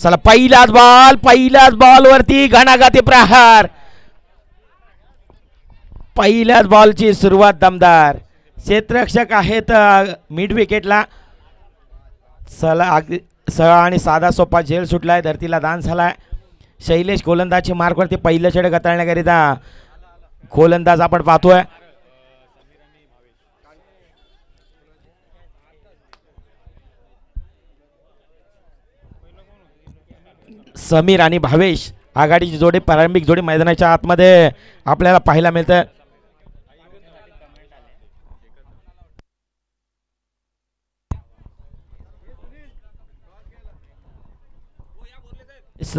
चला पहिल्याच बॉल वरती घणाघाती प्रहार. पहिल्याच बॉलची सुरुवात दमदार. क्षेत्ररक्षक आहेत मिड विकेटला. चला अगदी सरळ आणि साधा सोपा झेल सुटलाय. धरतीला दान झालाय. शैलेश गोलंदाजची मार्कवरती पहिलं षटक हाताळण्याकरिता गोलंदाज आपण पाहतोय. समीर आणि भावेश आघाडीची जोडी, प्रारंभिक जोडी मैदानाच्या आतमध्ये आपल्याला पाहायला मिळतं.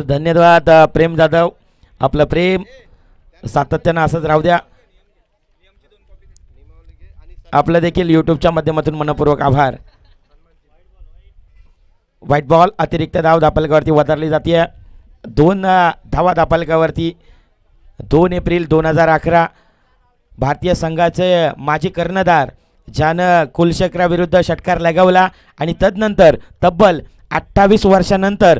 धन्यवाद प्रेम जाधव. आपलं प्रेम सातत्यानं असंच राहू द्या. आपलं देखील यूट्यूबच्या माध्यमातून मनपूर्वक आभार. व्हाईट बॉल अतिरिक्त धाव धापलकावरती वधारली जाते. 2 धावा धापलकावरती. 2 एप्रिल 2011 भारतीय संघाचे माजी कर्णधार ज्यानं कुलशेखराविरुद्ध षटकार लगावला आणि तदनंतर तब्बल 28 वर्षानंतर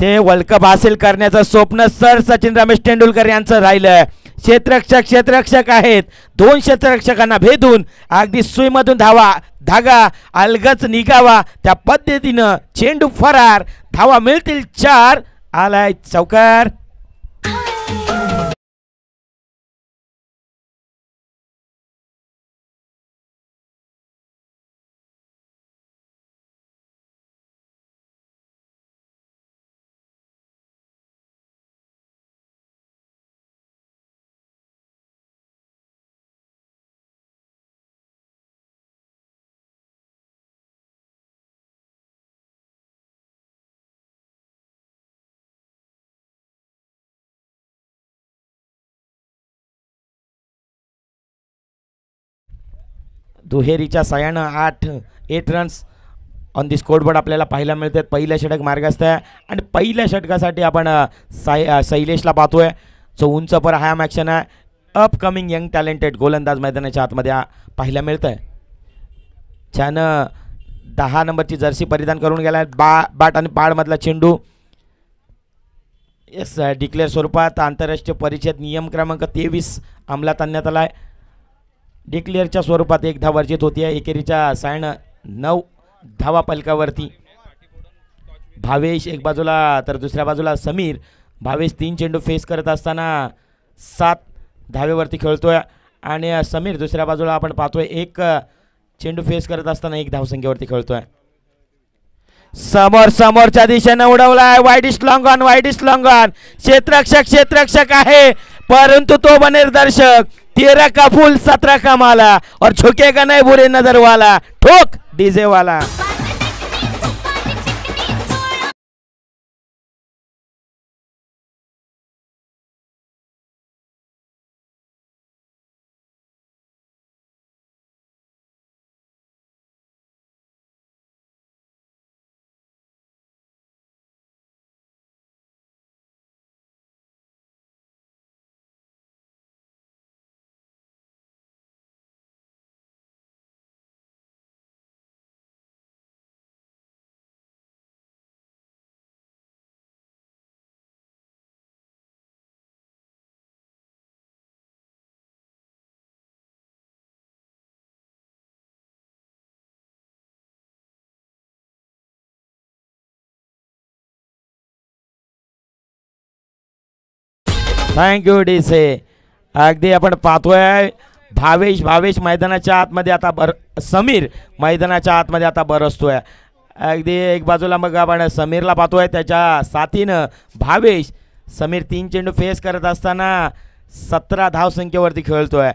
ते वर्ल्ड कप हासिल करण्याचं स्वप्न सर सचिन रमेश तेंडुलकर यांचं राहिलं. क्षेत्ररक्षक आहेत. 2 क्षेत्ररक्षकांना भेदून अगदी सुईमधून धागा अलगच निघावा त्या पद्धतीनं चेंडू फरार. धावा मिळतील 4. आलाय चौकार. दुहेरीच्या साह्यानं 8 रन्स ऑन दी स्कोरबोर्ड आपल्याला पाहायला मिळतात. पहिलं षटक मार्गस्थ आहे आणि पहिल्या षटकासाठी आपण शैलेशला पाहतोय जो उंच पर हॅम ॲक्शन आहे. अपकमिंग यंग टॅलेंटेड गोलंदाज मैदानाच्या आतमध्ये पाहायला मिळत आहे. ज्यानं 10 नंबरची जर्सी परिधान करून गेला. बाट आणि पाडमधला चेंडू डिक्लेअर स्वरूपात आंतरराष्ट्रीय परिषद नियम क्रमांक 23 अंमलात आणण्यात आला आहे. डिक्लेअरच्या स्वरूपात 1 धाव वर्जित होती आहे. एकेरीच्या सायनं 9 धावा पलकावरती. भावेश एक बाजूला तर दुसऱ्या बाजूला समीर. भावेश 3 चेंडू फेस करत असताना 7 धावेवरती खेळतोय आणि समीर दुसऱ्या बाजूला आपण पाहतोय 1 चेंडू फेस करत असताना 1 धावसंख्येवरती खेळतोय. समोरच्या दिशेने उडवलाय. Widish long on. क्षेत्ररक्षक आहे परंतु तो बनेर दर्शक. 13 का फूल 17 का माला और झुकेगा नहीं बुरे नजर वाला. ठोक डीजे वाला. थँक्यू डीसे. अगदी आपण पाहतोय भावेश मैदानाच्या आतमध्ये आता समीर मैदानाच्या आतमध्ये आता बरसतोय. अगदी एक बाजूला मग आपण समीरला पाहतोय त्याच्या साथीनं भावेश. समीर 3 चेंडू फेस करत असताना 17 धावसंख्येवरती खेळतोय.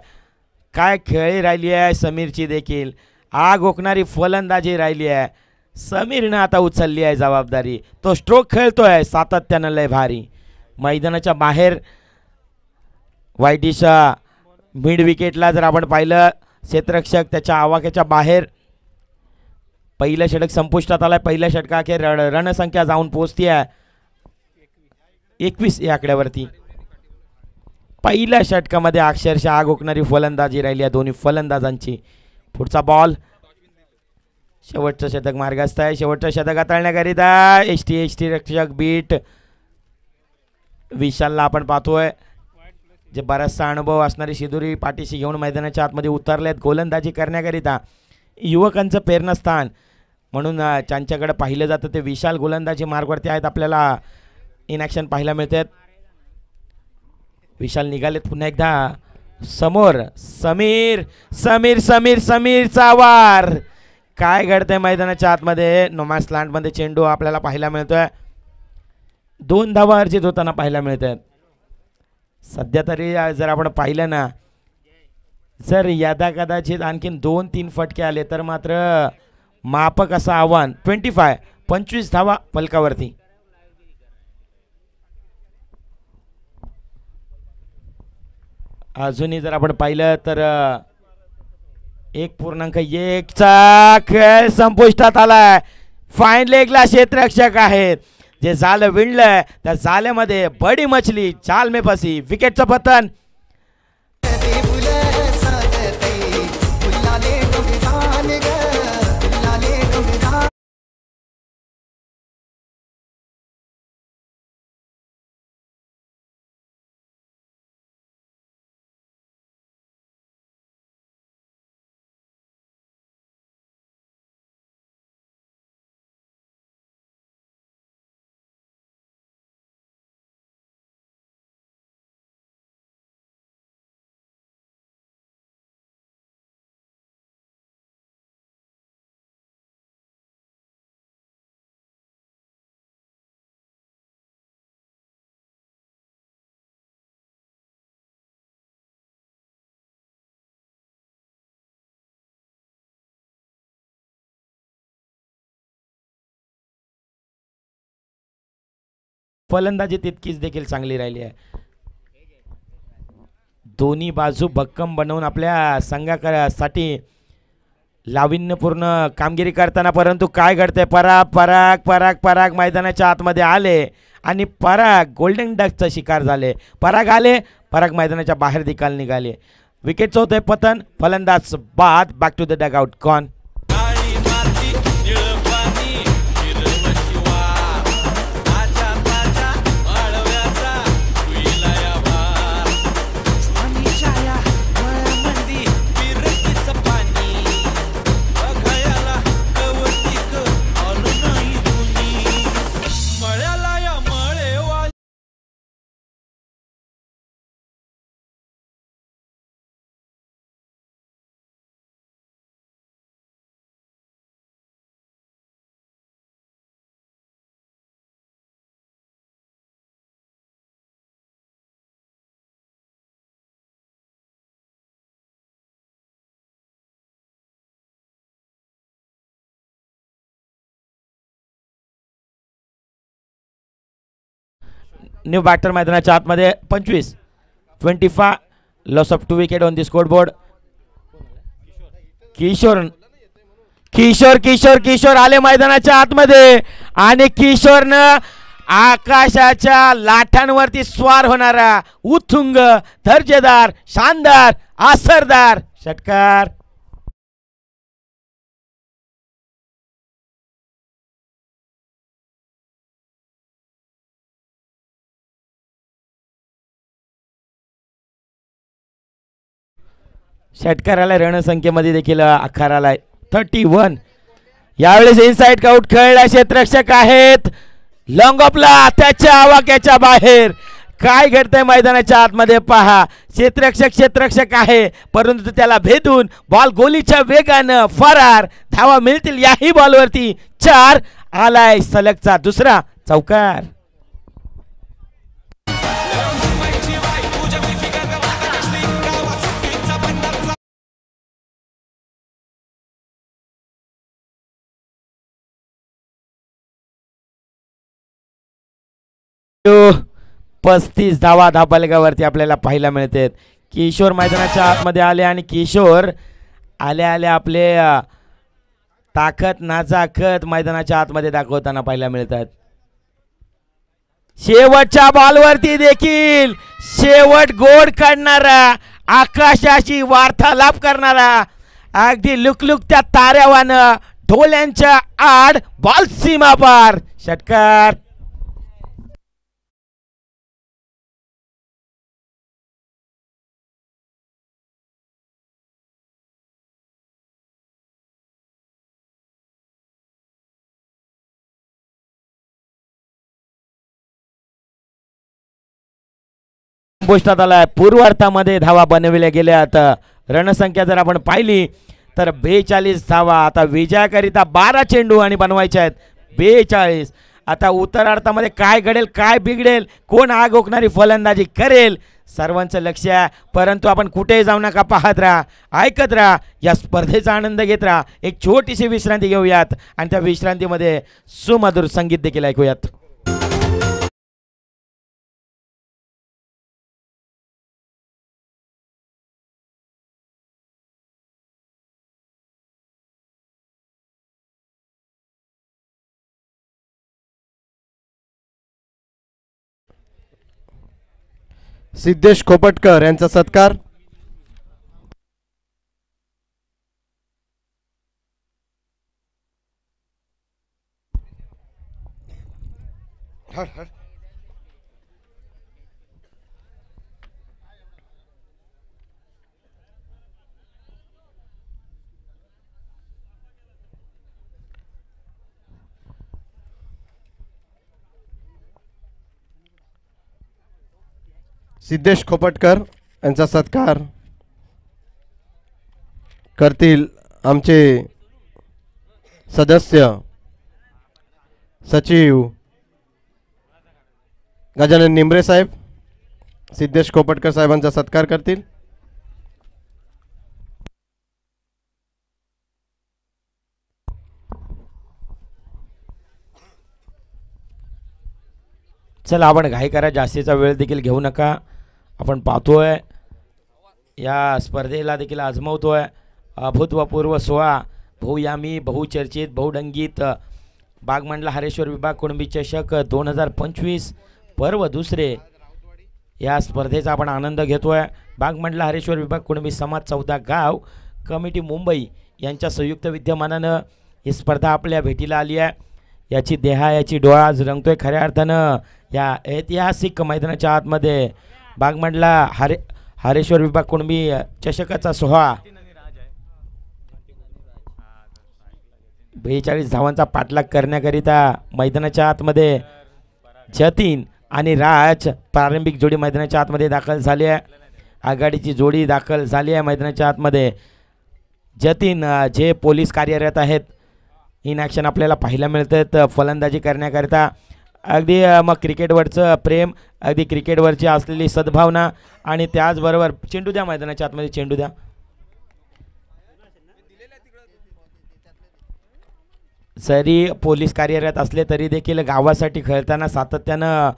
काय खेळी राहिली आहे समीरची देखील. आग ओकणारी फलंदाजी राहिली आहे. समीरनं आता उचलली आहे जबाबदारी. तो स्ट्रोक खेळतोय सातत्यानं लय भारी. मैदानाच्या बाहेर वाईटिशा मिड विकेटला जर आपण पाहिलं क्षेत्ररक्षक त्याच्या आवाक्याच्या बाहेर. पहिलं षटक संपुष्टात आलाय. पहिल्या षटकाखेर रणसंख्या जाऊन पोहोचती आहे 21 या आकड्यावरती. पहिल्या षटकामध्ये अक्षरशः आग ओकणारी फलंदाजी राहिली आहे दोन्ही फलंदाजांची. पुढचा बॉल शेवटचं शतक मार्गस्थ आहे. शेवटचं शतक हाताळण्याकरिता एस टी रक्षक बीट विशालला आपण पाहतोय, जे बराचसा अनुभव असणारी शिदोरी पाठीशी घेऊन मैदानाच्या आतमध्ये उतरलेत गोलंदाजी करण्याकरिता. युवकांचं प्रेरणास्थान म्हणून त्यांच्याकडे पाहिलं जातं ते विशाल गोलंदाजी मार्गवरती आहेत. आपल्याला इन ॲक्शन पाहायला मिळतात. विशाल निघालेत पुन्हा एकदा समोर. समीर समीर समीर समीरचा वार. काय घडतंय मैदानाच्या आतमध्ये. नोमॅन्स लँडमध्ये चेंडू आपल्याला पाहायला मिळतोय. 2 धावा अर्जित होताना पाहायला मिळतात. सध्या तरी जर आपण पाहिलं ना, जर यदा कदाचित आणखीन 2-3 फटके आले तर मात्र मापक असं आव्हान 25 धावा फलकावरती. अजूनही जर आपण पाहिलं तर 1.1 चा खेळ संपुष्टात आलाय. फाईन लेगला क्षेत्ररक्षक आहेत, जे जाल विणलंय त्या जाल्यामध्ये बडी मछली जाल में फसी. विकेटचं पतन. फलंदाजी तितकीच देखील चांगली राहिली आहे. दोन्ही बाजू भक्कम बनवून आपल्या संघासाठी लाविन्यपूर्ण कामगिरी करताना, परंतु काय घडतंय. पराग मैदानाच्या आतमध्ये आले आणि पराग गोल्डन डकचा शिकार झाले. पराग मैदानाच्या बाहेर निकाल निघाले. विकेटचं होतंय पतन. फलंदाज बाद. Back to the dugout. कॉन. न्यू बॅटर मैदानाच्या आतमध्ये 25 loss of 2 wicket on the scoreboard. Kishore आले मैदानाच्या आतमध्ये आणि किशोरनं आकाशाच्या लाटांवरती स्वार होणारा उत्तुंग दर्जेदार शानदार असरदार षटकार. षटकाराला रणसंख्येमध्ये देखील आकार आलाय. 31. यावेळेस इनसाइड आउट खेळला. क्षेत्ररक्षक आहेत. लॉंग ऑफला त्याच्या आवाक्याच्या बाहेर. काय घडतंय मैदानाच्या आतमध्ये पहा. क्षेत्ररक्षक आहे, परंतु त्याला भेदून बॉल गोलीच्या वेगानं फरार. धावा मिळतील याही बॉलवरती. 4. आलाय सलगचा दुसरा चौकार. तो 35 धावा धापलगावरती आपल्याला पाहायला मिळतात. किशोर मैदानाच्या आतमध्ये आले आणि किशोर आल्या आपले ताकद नाजाकत मैदानाच्या आतमध्ये दाखवताना पाहायला मिळतात. शेवटच्या बॉलवरती देखील शेवट गोड काढणारा, आकाशाची वार्तालाप करणारा, अगदी लुकलुक त्या ताऱ्यावानं ढोल्यांच्या आड बॉल सीमा पार, षटकार. पोस्टात आलाय. पूर्वार्थामध्ये धावा बनविल्या गेल्यात. रणसंख्या जर आपण पाहिली तर 42 धावा. आता विजयाकरिता 12 चेंडू आणि बनवायचे आहेत 42. आता उत्तरार्धामध्ये काय घडेल, काय बिघडेल, कोण आग ओकणारी फलंदाजी करेल, सर्वांचं लक्ष आहे. परंतु आपण कुठेही जाऊ नका, पाहत राहा, ऐकत राहा, या स्पर्धेचा आनंद घेत राहा. एक छोटीशी विश्रांती घेऊयात आणि त्या विश्रांतीमध्ये सुमधुर संगीत देखील ऐकूयात. सिद्धेश खोपटकर यांचा सत्कार. सिद्धेश खोपटकर यांचा सत्कार करतील आमचे सदस्य सचिव गजानन निंबरे साहेब. सिद्धेश खोपटकर साहेबांचा सत्कार करतील. चला आपण घाई करा, जास्तीचा वेळ देखील घेऊ नका. आपण पाहतोय या स्पर्धेला देखील आजमावतोय अभूतपूर्व सोहळा, बहुयामी, बहुचर्चित, बहुडंगीत बागमंडला हरेश्वर विभाग कुणबी चषक 2025 पर्व दुसरे या स्पर्धेचा आपण आनंद घेतोय. बागमंडला हरेश्वर विभाग कुणबी समाज 14 गाव कमिटी मुंबई यांच्या संयुक्त विद्यमानानं ही स्पर्धा आपल्या भेटीला आली आहे. याची देहा, याची डोळा आज रंगतोय खऱ्या अर्थानं या ऐतिहासिक मैदानाच्या आतमध्ये. बागमंडला हरेश्वर विभाग कुणबी चषकाचा सोहळा 42 धावांचा पाठलाग करण्याकरिता मैदानाच्या आतमध्ये जतीन आणि राज प्रारंभिक जोडी मैदानाच्या आतमध्ये दाखल झाली आहे. आघाडीची जोडी दाखल झाली आहे मैदानाच्या आतमध्ये. जतीन जे पोलीस कार्यरत आहेत, इन ॲक्शन आपल्याला पाहायला मिळतात फलंदाजी करण्याकरिता. अगदी मग क्रिकेटवरचं प्रेम, अगदी क्रिकेटवरची असलेली सद्भावना आणि त्याचबरोबर चेंडू द्या मैदानाच्या आतमध्ये, चेंडू द्या. जरी पोलीस कार्यरत असले तरी देखील गावासाठी खेळताना सातत्यानं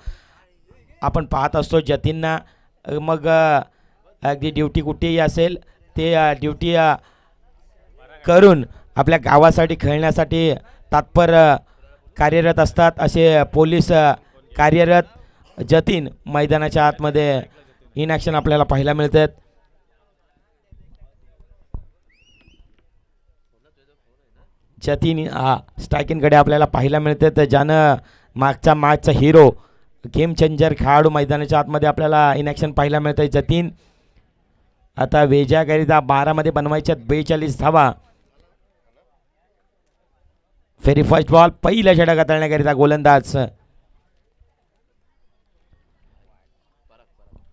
आपण पाहत असतो जतींना. मग अगदी ड्युटी कुठेही असेल ते ड्युटी करून आपल्या गावासाठी खेळण्यासाठी तत्पर कार्यरत असतात. असे पोलीस कार्यरत जतीन मैदानाच्या आतमध्ये इन ॲक्शन आपल्याला पाहायला मिळतात. जतीन स्ट्रायकिंगकडे आपल्याला पाहायला मिळते, तर ज्यानं मागचा मॅचचा हिरो, गेम चेंजर खेळाडू मैदानाच्या आतमध्ये आपल्याला इन ॲक्शन पाहायला मिळतं जतीन. आता वेजाकरिता 12 मध्ये बनवायच्यात 42 धावा. फेरी फर्स्ट बॉल, पहिल्या षटक हाताळण्याकरिता गोलंदाज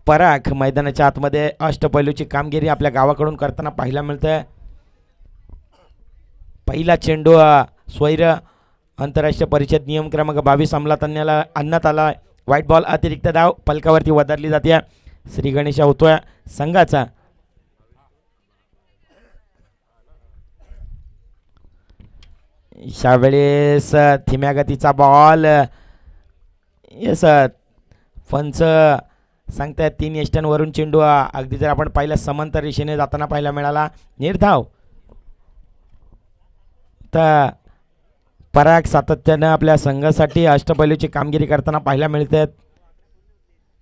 पराग मैदानाच्या आतमध्ये अष्टपैलूची कामगिरी आपल्या गावाकडून करताना पाहायला मिळतंय. पहिला चेंडू स्वैर आंतरराष्ट्रीय परिषद नियम क्रमांक 22 अंमलात आणण्यात आला. व्हाईट बॉल, अतिरिक्त धाव पलकावरती वधारली जाते. श्री गणेशा होतोय संघाचा. यावेळेस धीम्या गतीचा बॉल, येस फंच सांगतायत 3 एस्टनवरून चेंडू अगदी जर आपण पाहिलं समांतर दिशेने जाताना पाहायला मिळाला. निर्धाव. तर पराग सातत्यानं आपल्या संघासाठी अष्टपैलूची कामगिरी करताना पाहायला मिळते,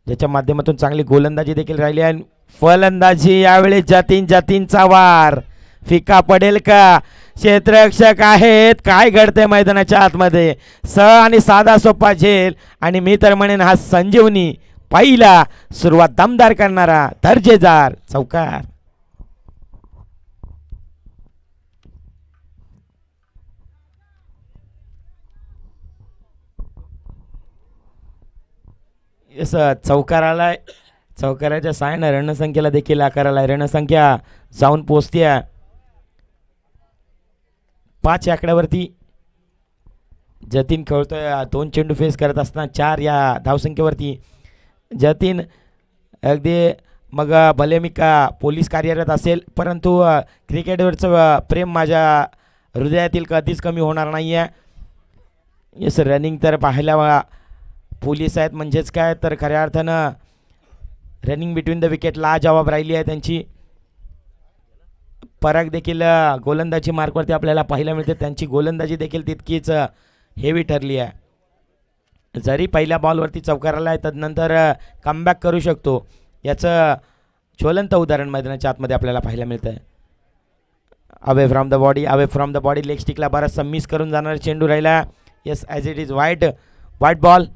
ज्याच्या माध्यमातून चांगली गोलंदाजी देखील राहिली आहे. फलंदाजी यावेळी जतीनचा वार फिका पडेल का? क्षेत्ररक्षक आहेत. काय घडतंय मैदानाच्या आतमध्ये. आणि साधा सोपा झेल आणि मी तर म्हणेन हा संजीवनी पहिला सुरुवात दमदार करणारा दर्जेदार चौकार. चौकार आलाय. चौकाराच्या सायनं रणसंख्येला देखील आकार आलाय. रणसंख्या जाऊन पोचते 5 आकड्यावरती. जतीन खेळतोय 2 चेंडू फेस करत असताना 4 या धावसंख्येवरती. जतीन अगदी मग भले मी का पोलीस कार्यरत असेल परंतु क्रिकेटवरचं प्रेम माझ्या हृदयातील कधीच कमी होणार नाही आहे. येस रनिंग तर पाहायला पोलीस आहेत म्हणजेच काय तर खऱ्या अर्थानं रनिंग बिटवीन द विकेट लाजवाब राहिली आहे त्यांची. पराग देखील गोलंदाजी मार्कवरती आपल्याला पाहायला मिळते. त्यांची गोलंदाजी देखील तितकीच हेवी ठरली आहे. जरी पहिल्या बॉलवरती चौकार आला आहे तदनंतर कमबॅक करू शकतो याचं ज्वलंत उदाहरण मैदानाच्या आतमध्ये आपल्याला पाहायला मिळतं आहे. Away from the body, away from the body. Leg स्टिकला बराचसा मिस करून जाणारा चेंडू राहिला. Yes as it is wide ball.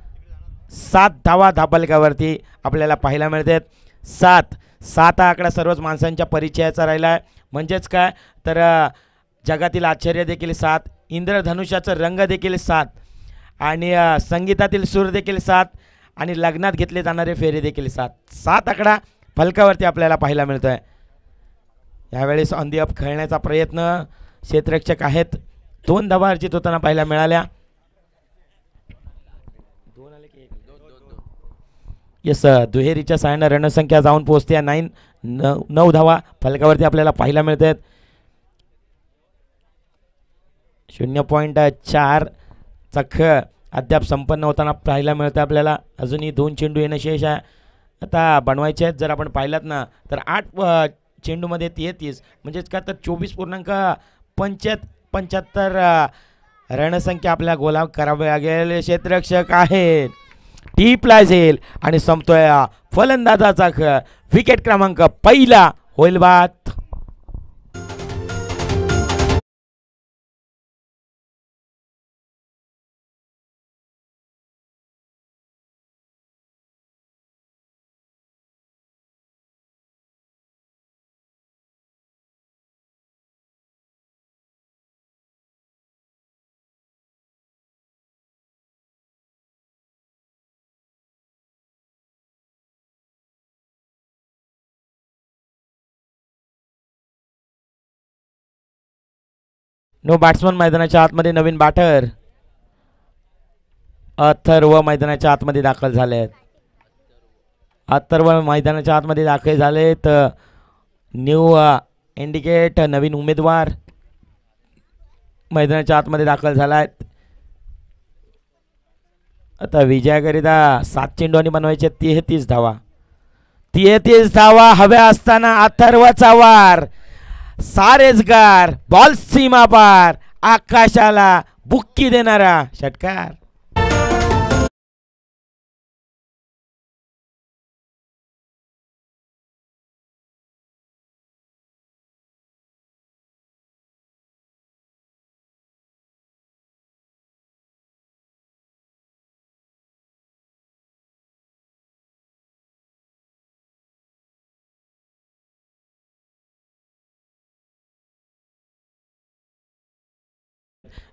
7 धावा धापलकावरती आपल्याला पाहायला मिळतात. 7 हा आकडा सर्वच माणसांच्या परिचयाचा राहिला आहे. म्हणजेच काय तर जगातील आश्चर्य देखील 7, इंद्रधनुष्याचं रंग देखील 7 आणि संगीतातील सूर देखील 7 आणि लग्नात घेतले जाणारे फेरे देखील 7. 7 आकडा फलकावरती आपल्याला पाहायला मिळतो आहे. यावेळेस ऑन दी अप खेळण्याचा प्रयत्न क्षेत्ररक्षक आहेत. 2 धावा अर्जित होताना पाहायला मिळाल्या. येस दुहेरीच्या साहाय्यानं रणसंख्या जाऊन पोहोचते 9 धावा फलकावरती आपल्याला पाहायला मिळतात. 0.4 चा खेळ अद्याप संपन्न होताना पाहायला मिळतं आपल्याला. अजूनही 2 चेंडू येणं शेष आहे. आता बनवायचे आहेत. जर आपण पाहिलात ना तर 8 चेंडूमध्ये 33 म्हणजेच का तर 24.75 रणसंख्या आपल्या गोलाव करावे लागेल. क्षेत्ररक्षक आहेत. टीपला जाईल आणि संपतोय फलंदाजाचा खेळ. विकेट क्रमांक पहिला होईल बाद. नो बॅट्समन मैदानाच्या आतमध्ये. नवीन बॅटर अथर्व मैदानाच्या आतमध्ये दाखल झाले आहेत. अथर्व मैदानाच्या आतमध्ये दाखल झालेत. न्यू इंडिकेट नवीन उमेदवार मैदानाच्या आतमध्ये दाखल झाला आहेत. आता विजयाकरिता 7 चेंडूंनी बनवायचे 33 धावा. 33 धावा हव्या असताना अथर्वचा वार. सारेजगार बॉल सीमा पार आकाशाला बुक्की देणारा षटकार.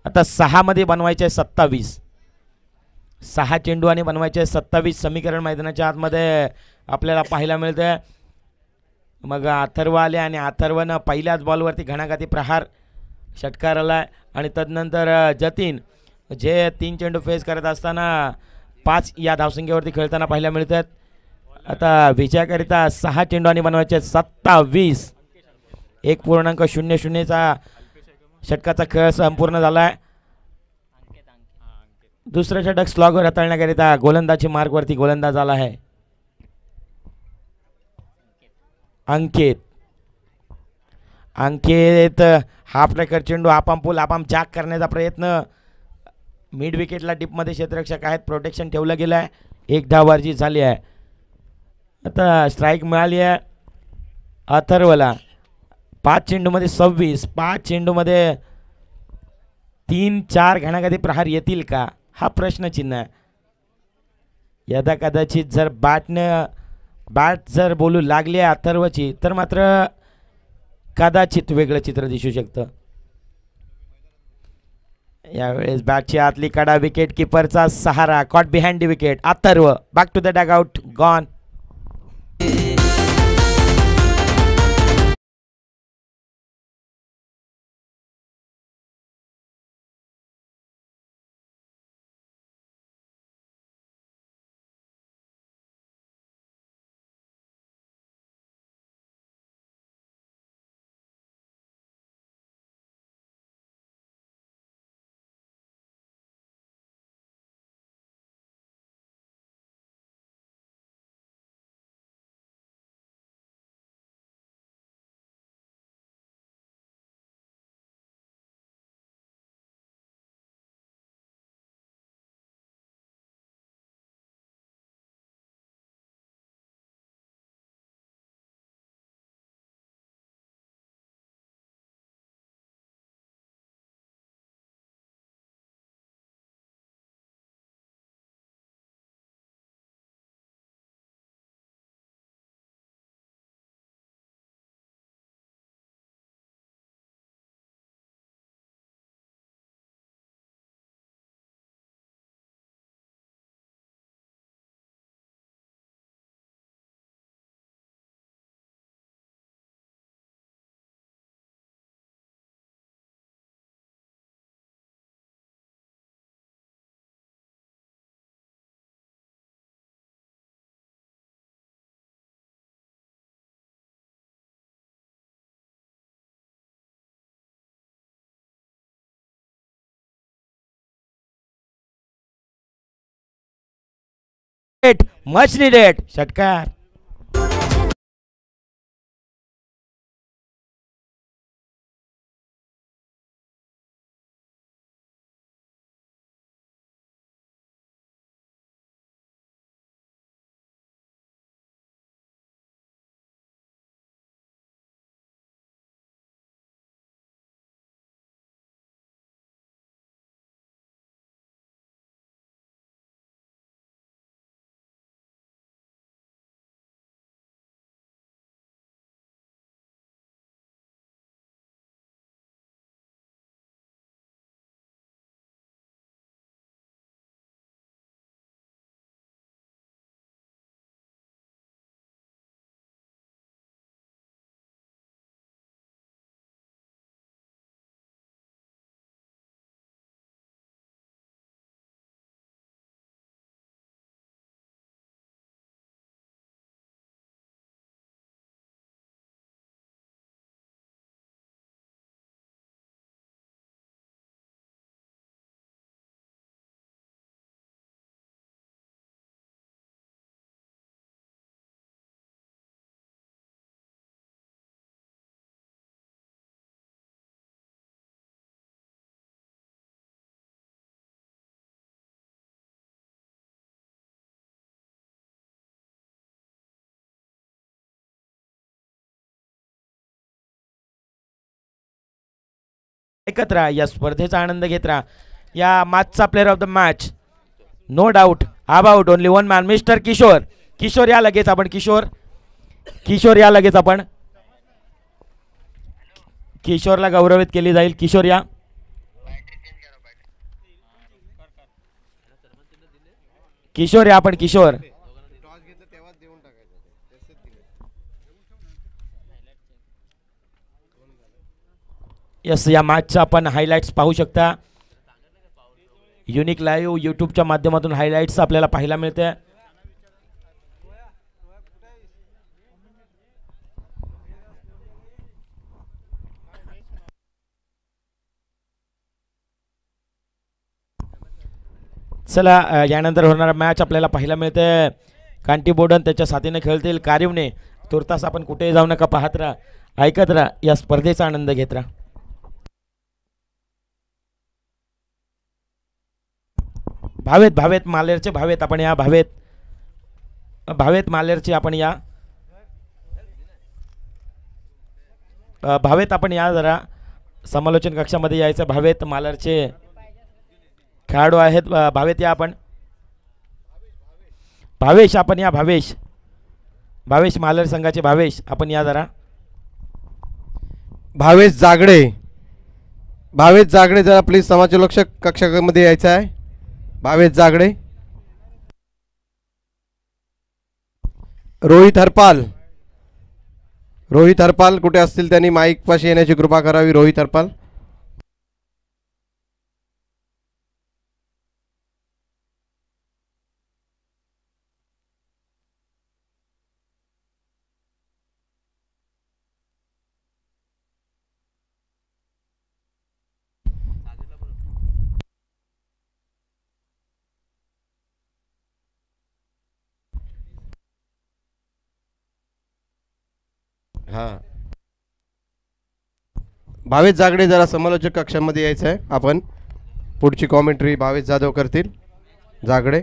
आता 6 मध्ये बनवायचे 27. 6 चेंडू आणि बनवायचे 27 समीकरण मैदानाच्या आतमध्ये आपल्याला पाहायला मिळतं. मग अथर्व आले आणि अथर्वनं पहिल्याच बॉलवरती घणाघाती प्रहार षटकार आला आणि तदनंतर जतीन जे 3 चेंडू फेस करत असताना 5 या धावसंख्येवरती खेळताना पाहायला मिळतात. आता विजयाकरिता 6 चेंडू आणि बनवायचे 27. 1.00चा षटकाचा खेळ संपूर्ण झाला आहे. दुसरा षटक स्लॉगवर हाताळण्याकरिता गोलंदाजी मार्कवरती गोलंदाज आला आहे अंकित. हाफ ट्रॅकर चेंडू आपामपूल आपाम जाक करण्याचा प्रयत्न. मिड विकेटला डिपमध्ये क्षेत्ररक्षक आहेत. प्रोटेक्शन ठेवलं गेलं आहे. 1 धाव अर्जित झाली आहे. आता स्ट्राईक मिळाली आहे अथर्वला. 5 चेंडूमध्ये 26. 5 चेंडूमध्ये 3-4 घणाघाती प्रहार येतील का हा प्रश्नचिन्ह आहे. यदा कदाचित जर बॅट जर बोलू लागली अथर्वची तर मात्र कदाचित वेगळं चित्र दिसू शकतं. यावेळेस बॅटची आतली कडा विकेट किपरचा सहारा caught behind the wicket. Atharva back to the dugout gone. Much needed षटकार. एकत्र या स्पर्धेचा आनंद घेत राहा. या मॅचचा player of the match no doubt about only one man mister Kishore. Kishore या लगेच आपण किशोर या लगेच आपण किशोरला गौरवित केली जाईल. किशोर या. किशोर या आपण किशोर. यस या मॅचचा आपण हायलाइट्स पाहू शकता. युनिक लाईव्ह यूट्यूबच्या माध्यमातून हायलाइट्स आपल्याला पाहायला मिळते. चला यानंतर होणारा मॅच आपल्याला पाहायला मिळते. कांटी बोर्डन त्याच्या साथीने खेळतील कारिवने. तुर्तास आपण कुठेही जाऊ नका, पाहत राहा, ऐकत राहा, या स्पर्धेचा आनंद घेत राहा. भावेत मालेरचे भावेत आपण या भावेत मालेरचे आपण या भावेत आपण या जरा समालोचन कक्षामध्ये यायचं. भावेत मालरचे खेळाडू आहेत. भावेत या आपण. भावेश आपण या. भावेश मालर संघाचे भावेश आपण या जरा. भावेश जागडे जरा प्लीज समालोचक कक्षामध्ये यायचं आहे. भावेश जागडे. रोहित हरपाल कुठे असतील त्यांनी माईक पाशी येण्याची कृपा करावी. रोहित हरपाल. हां, भावेश जागडे जरा समालोचक कक्षामध्ये यायचं आहे. आपण पुढची कॉमेंट्री भावेश जाधव करतील. जागडे.